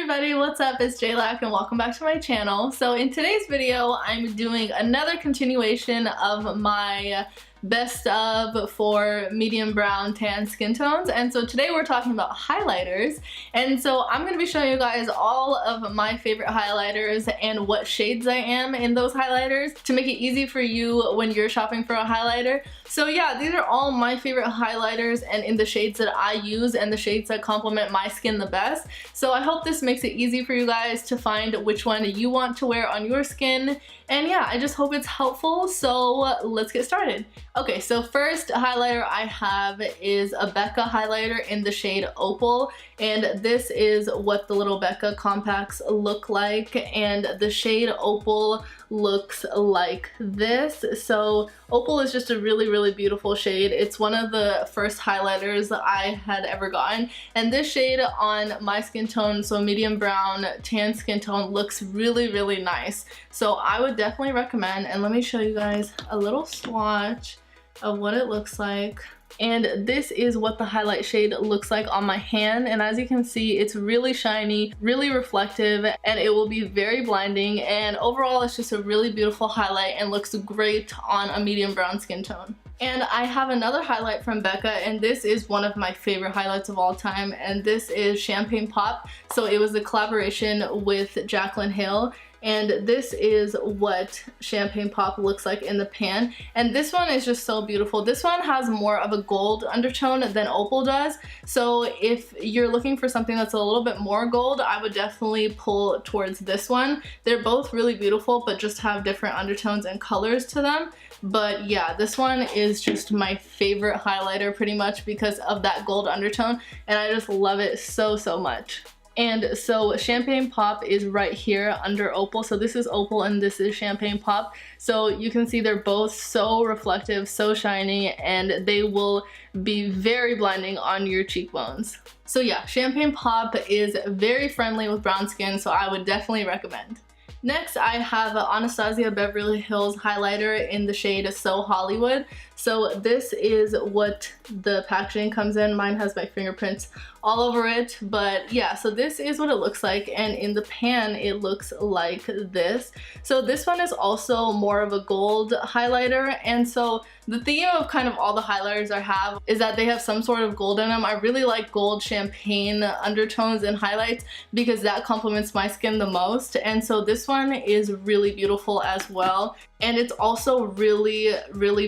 everybody, what's up? It's Lakh and welcome back to my channel. So in today's video, I'm doing another continuation of my best of for medium brown tan skin tones, and so today we're talking about highlighters. And so I'm going to be showing you guys all of my favorite highlighters and what shades I am in those highlighters to make it easy for you when you're shopping for a highlighter. So yeah, these are all my favorite highlighters and in the shades that I use and the shades that complement my skin the best. So I hope this makes it easy for you guys to find which one you want to wear on your skin. And yeah, I just hope it's helpful, so let's get started. Okay, so first highlighter I have is a Becca highlighter in the shade Opal, and this is what the little Becca compacts look like, and the shade Opal looks like this. So Opal is just a really beautiful shade. It's one of the first highlighters that I had ever gotten, and this shade on my skin tone, so medium brown tan skin tone, looks really nice. So I would definitely recommend, and let me show you guys a little swatch of what it looks like. And this is what the highlight shade looks like on my hand, and as you can see, it's really shiny, really reflective, and it will be very blinding, and overall it's just a really beautiful highlight and looks great on a medium brown skin tone. And I have another highlight from Becca, and this is one of my favorite highlights of all time, and this is Champagne Pop. So it was a collaboration with Jaclyn Hill, and this is what Champagne Pop looks like in the pan, and this one is just so beautiful. This one has more of a gold undertone than Opal does, so if you're looking for something that's a little bit more gold, I would definitely pull towards this one. They're both really beautiful but just have different undertones and colors to them. But yeah, this one is just my favorite highlighter pretty much because of that gold undertone, and I just love it so much. And so Champagne Pop is right here under Opal. So this is Opal and this is Champagne Pop. So you can see they're both so reflective, so shiny, and they will be very blinding on your cheekbones. So yeah, Champagne Pop is very friendly with brown skin, so I would definitely recommend. Next, I have an Anastasia Beverly Hills highlighter in the shade So Hollywood. So this is what the packaging comes in. Mine has my fingerprints all over it, but yeah, so this is what it looks like, and in the pan it looks like this. So this one is also more of a gold highlighter, and so the theme of kind of all the highlighters I have is that they have some sort of gold in them. I really like gold champagne undertones and highlights because that complements my skin the most, and so this one is really beautiful as well. And it's also really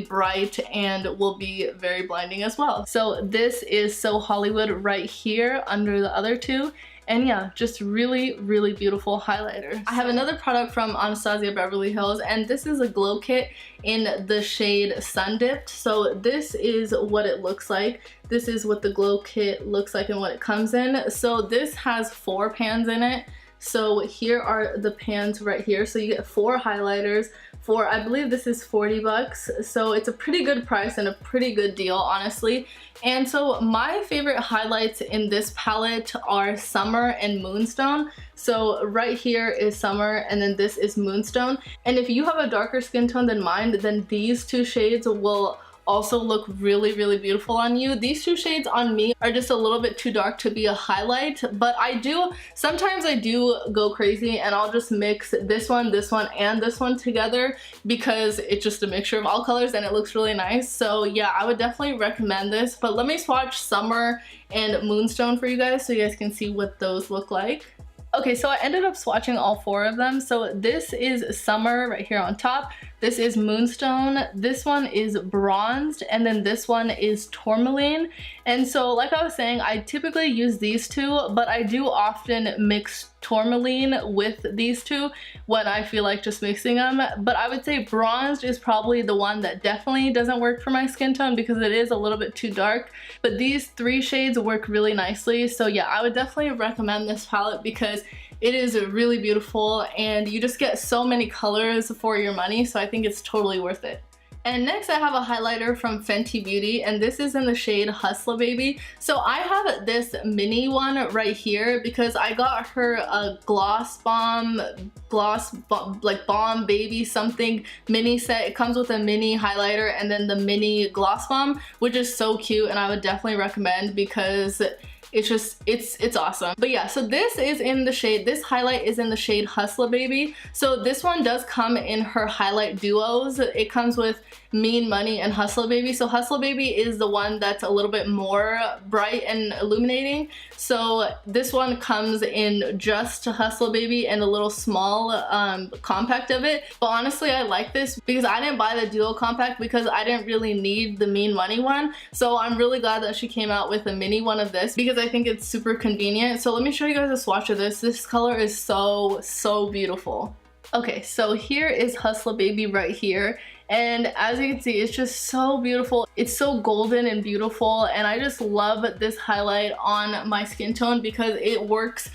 bright and will be very blinding as well. So this is So Hollywood right here under the other two. And yeah, just really beautiful highlighter. I have another product from Anastasia Beverly Hills, and this is a glow kit in the shade Sun Dipped. So this is what it looks like. This is what the glow kit looks like and what it comes in. So this has 4 pans in it. So here are the pans right here. So you get 4 highlighters for, I believe this is 40 bucks. So it's a pretty good price and a pretty good deal, honestly. And so my favorite highlights in this palette are Summer and Moonstone. So right here is Summer and then this is Moonstone. And if you have a darker skin tone than mine, then these 2 shades will also look really beautiful on you. These 2 shades on me are just a little bit too dark to be a highlight, but sometimes I do go crazy and I'll just mix this one, and this one together because it's just a mixture of all colors and it looks really nice. So yeah, I would definitely recommend this, but let me swatch Summer and Moonstone for you guys so you guys can see what those look like. Okay, so I ended up swatching all 4 of them. So this is Summer right here on top. This is Moonstone. This one is Bronzed, and then this one is Tourmaline. And so like I was saying, I typically use these 2, but I do often mix Tourmaline with these 2 when I feel like just mixing them. But I would say Bronzed is probably the one that definitely doesn't work for my skin tone because it is a little bit too dark. But these 3 shades work really nicely. So yeah, I would definitely recommend this palette because it is really beautiful and you just get so many colors for your money, so I think it's totally worth it. And next I have a highlighter from Fenty Beauty, and this is in the shade Hustla Baby. So I have this mini one right here because I got her a Balm Baby something mini set. It comes with a mini highlighter and then the mini gloss bomb, which is so cute, and I would definitely recommend because it's awesome. But yeah, so this is in the shade, this highlight is in the shade HUSTLA Baby. So this one does come in her highlight duos. It comes with Mean Money and HUSTLA Baby. So HUSTLA Baby is the one that's a little bit more bright and illuminating. So this one comes in just HUSTLA Baby and a little small compact of it. But honestly, I like this because I didn't buy the duo compact because I didn't really need the Mean Money one. So I'm really glad that she came out with a mini one of this because I think it's super convenient. So let me show you guys a swatch of this. This color is so beautiful. Okay, so here is HUSTLA Baby right here. And as you can see, it's just so beautiful. It's so golden and beautiful, and I just love this highlight on my skin tone because it works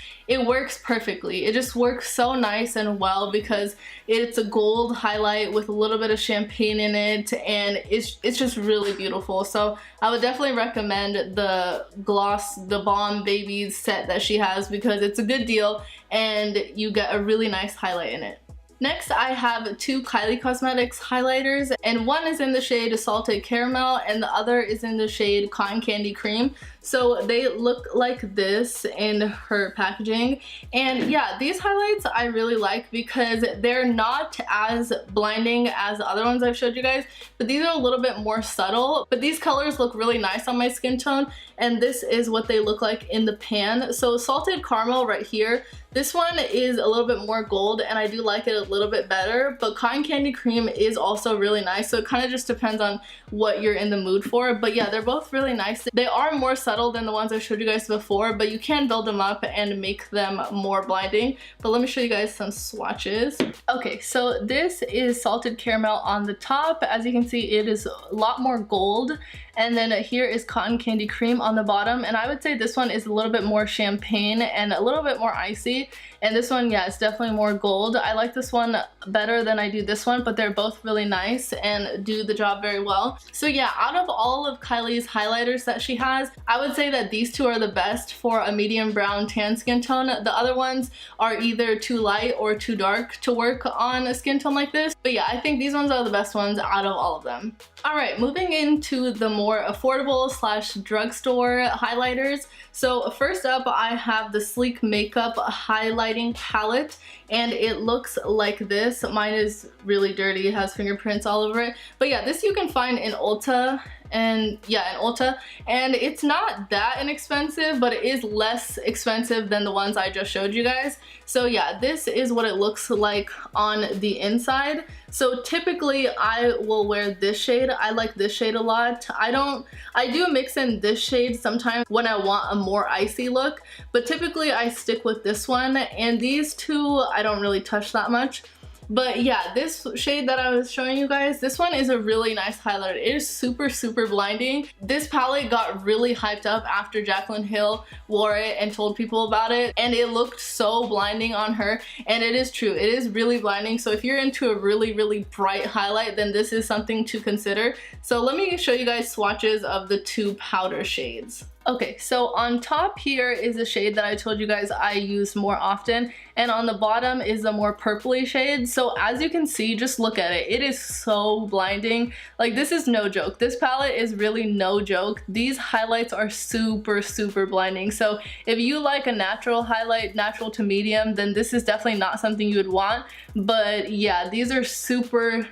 perfectly. It just works so nice and well because it's a gold highlight with a little bit of champagne in it, and it's just really beautiful. So I would definitely recommend the Gloss the Bomb Babies set that she has because it's a good deal and you get a really nice highlight in it. Next, I have two Kylie Cosmetics highlighters, and one is in the shade Salted Caramel and the other is in the shade Cotton Candy Cream. So they look like this in her packaging, and yeah, these highlights I really like because they're not as blinding as the other ones I've showed you guys, but these are a little bit more subtle. But these colors look really nice on my skin tone, and this is what they look like in the pan. So Salted Caramel right here, this one is a little bit more gold and I do like it a little bit better, but Cotton Candy Cream is also really nice, so it kind of just depends on what you're in the mood for. But yeah, they're both really nice. They are more subtle than the ones I showed you guys before, but you can build them up and make them more blinding. But let me show you guys some swatches. Okay, so this is Salted Caramel on the top. As you can see, it is a lot more gold, and then here is Cotton Candy Cream on the bottom, and I would say this one is a little bit more champagne and a little bit more icy, and this one, yeah, it's definitely more gold. I like this one better than I do this one, but they're both really nice and do the job very well. So yeah, out of all of Kylie's highlighters that she has, I would say that these two are the best for a medium brown tan skin tone. The other ones are either too light or too dark to work on a skin tone like this, but yeah, I think these ones are the best ones out of all of them. Alright, moving into the more affordable slash drugstore highlighters. So first up, I have the Sleek Makeup Highlighting Palette, and it looks like this. Mine is really dirty, it has fingerprints all over it. But yeah, this you can find in Ulta, and yeah, in Ulta, and it's not that inexpensive, but it is less expensive than the ones I just showed you guys. So yeah, this is what it looks like on the inside. So typically I will wear this shade. I like this shade a lot. I do mix in this shade sometimes when I want a more icy look, but typically I stick with this one, and these two I don't really touch that much. But yeah, this shade that I was showing you guys, this one is a really nice highlighter. It is super blinding. This palette got really hyped up after Jaclyn Hill wore it and told people about it, and it looked so blinding on her, and it is true, it is really blinding. So if you're into a really bright highlight, then this is something to consider. So let me show you guys swatches of the two powder shades. Okay, so on top here is a shade that I told you guys I use more often, and on the bottom is a more purpley shade. So as you can see, just look at it. It is so blinding. Like, this is no joke. This palette is really no joke. These highlights are super blinding. So if you like a natural highlight, natural to medium, then this is definitely not something you would want. But yeah, these are super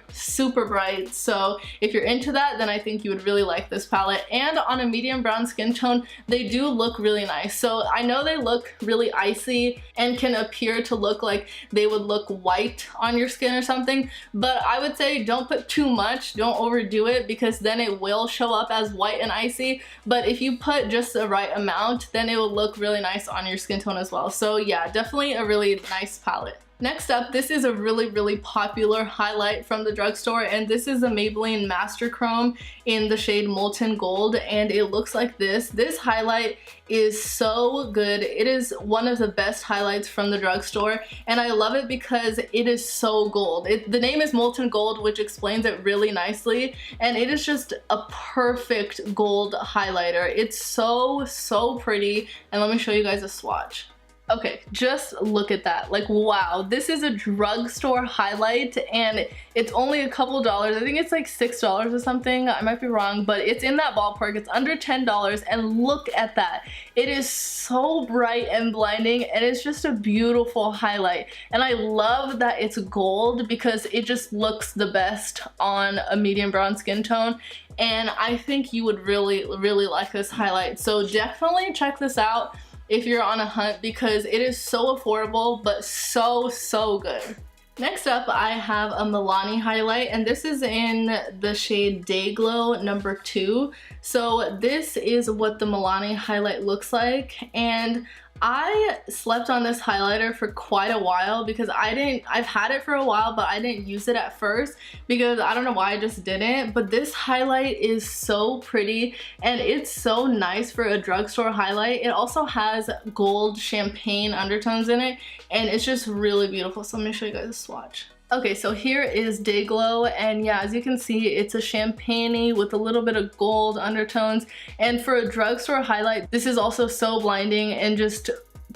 bright. So if you're into that, then I think you would really like this palette. And on a medium brown skin tone, they do look really nice. So I know they look really icy and can appear to look like they would look white on your skin or something, but I would say don't put too much, don't overdo it, because then it will show up as white and icy. But if you put just the right amount, then it will look really nice on your skin tone as well. So yeah, definitely a really nice palette. Next up, this is a really popular highlight from the drugstore, and this is a Maybelline Master Chrome in the shade Molten Gold, and it looks like this. This highlight is so good. It is one of the best highlights from the drugstore, and I love it because it is so gold. The name is Molten Gold, which explains it really nicely, and it is just a perfect gold highlighter. It's so pretty, and let me show you guys a swatch. Okay, just look at that. Like, wow, this is a drugstore highlight and it's only a couple dollars. I think it's like $6 or something. I might be wrong, but it's in that ballpark. It's under $10 and look at that. It is so bright and blinding and it's just a beautiful highlight. And I love that it's gold because it just looks the best on a medium brown skin tone. And I think you would really like this highlight. So definitely check this out if you're on a hunt because it is so affordable but so good. Next up, I have a Milani highlight, and this is in the shade Dayglow number 2. So this is what the Milani highlight looks like, and I slept on this highlighter for quite a while because I've had it for a while, but I didn't use it at first because I don't know why I just didn't. But this highlight is so pretty and it's so nice for a drugstore highlight. It also has gold champagne undertones in it and it's just really beautiful. So let me show you guys a swatch. Okay, so here is Dayglow, and yeah, as you can see, it's a champagne-y with a little bit of gold undertones, and for a drugstore highlight, this is also so blinding and just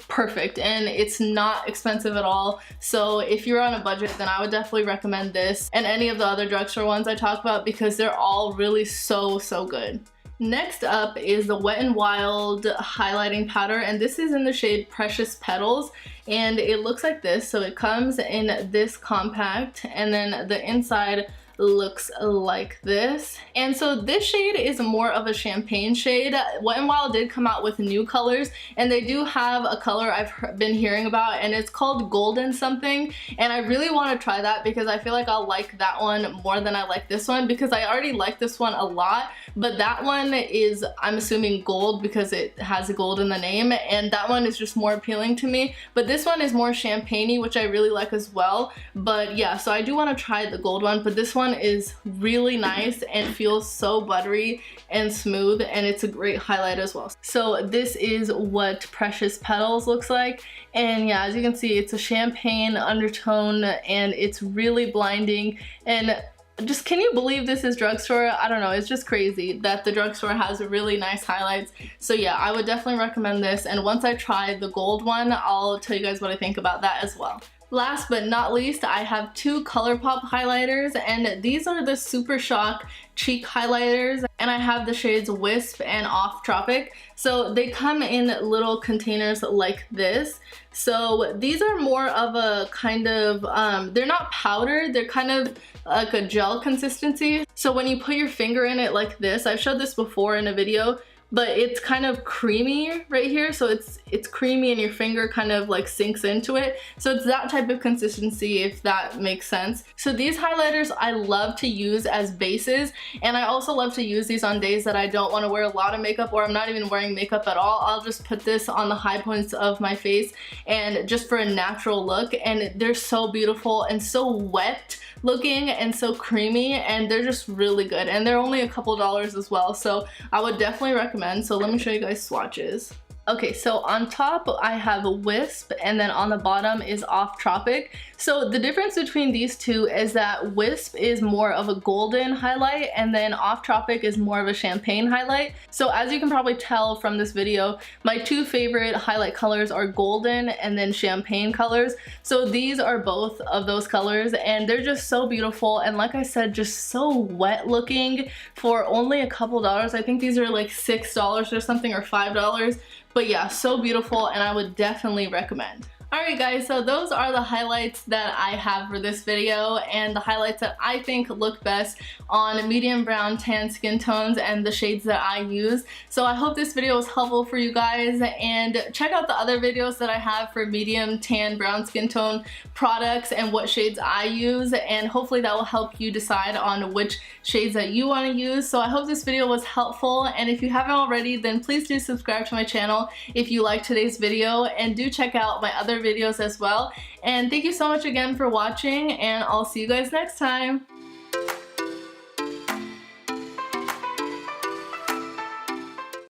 perfect, and it's not expensive at all. So if you're on a budget, then I would definitely recommend this and any of the other drugstore ones I talk about because they're all really so good. Next up is the Wet n Wild highlighting powder, and this is in the shade Precious Petals, and it looks like this. So it comes in this compact, and then the inside looks like this. And so this shade is more of a champagne shade. Wet n Wild did come out with new colors, and they do have a color I've been hearing about, and it's called Golden something, and I really want to try that because I feel like I'll like that one more than I like this one because I already like this one a lot, but that one is, I'm assuming, gold because it has gold in the name, and that one is just more appealing to me. But this one is more champagne-y, which I really like as well. But yeah, so I do want to try the gold one, but this one is really nice and feels so buttery and smooth, and it's a great highlight as well. So this is what Precious Petals looks like, and yeah, as you can see, it's a champagne undertone and it's really blinding. And just, can you believe this is drugstore? I don't know, it's just crazy that the drugstore has really nice highlights. So yeah, I would definitely recommend this, and once I try the gold one, I'll tell you guys what I think about that as well. Last but not least, I have two ColourPop highlighters, and these are the SUPERSHOCK cheek highlighters, and I have the shades WISP and Off Tropic. So they come in little containers like this. So these are more of a kind of, they're not powdered, they're kind of like a gel consistency. So when you put your finger in it like this, I've showed this before in a video, but it's kind of creamy right here. So it's creamy and your finger kind of like sinks into it. So it's that type of consistency, if that makes sense. So these highlighters I love to use as bases, and I also love to use these on days that I don't want to wear a lot of makeup, or I'm not even wearing makeup at all. I'll just put this on the high points of my face and just for a natural look, and they're so beautiful and so wet looking and so creamy, and they're just really good, and they're only a couple dollars as well, so I would definitely recommend. So let me show you guys swatches. Okay, so on top I have WISP, and then on the bottom is Off Tropic. So the difference between these two is that WISP is more of a golden highlight, and then Off Tropic is more of a champagne highlight. So as you can probably tell from this video, my two favorite highlight colors are golden and then champagne colors. So these are both of those colors, and they're just so beautiful, and like I said, just so wet looking for only a couple dollars. I think these are like $6 or something, or $5. But yeah, so beautiful, and I would definitely recommend. Alright guys, so those are the highlights that I have for this video, and the highlights that I think look best on medium brown tan skin tones and the shades that I use. So I hope this video was helpful for you guys, and check out the other videos that I have for medium tan brown skin tone products and what shades I use, and hopefully that will help you decide on which shades that you want to use. So I hope this video was helpful, and if you haven't already, then please do subscribe to my channel if you liked today's video, and do check out my other videos as well. And thank you so much again for watching, and I'll see you guys next time.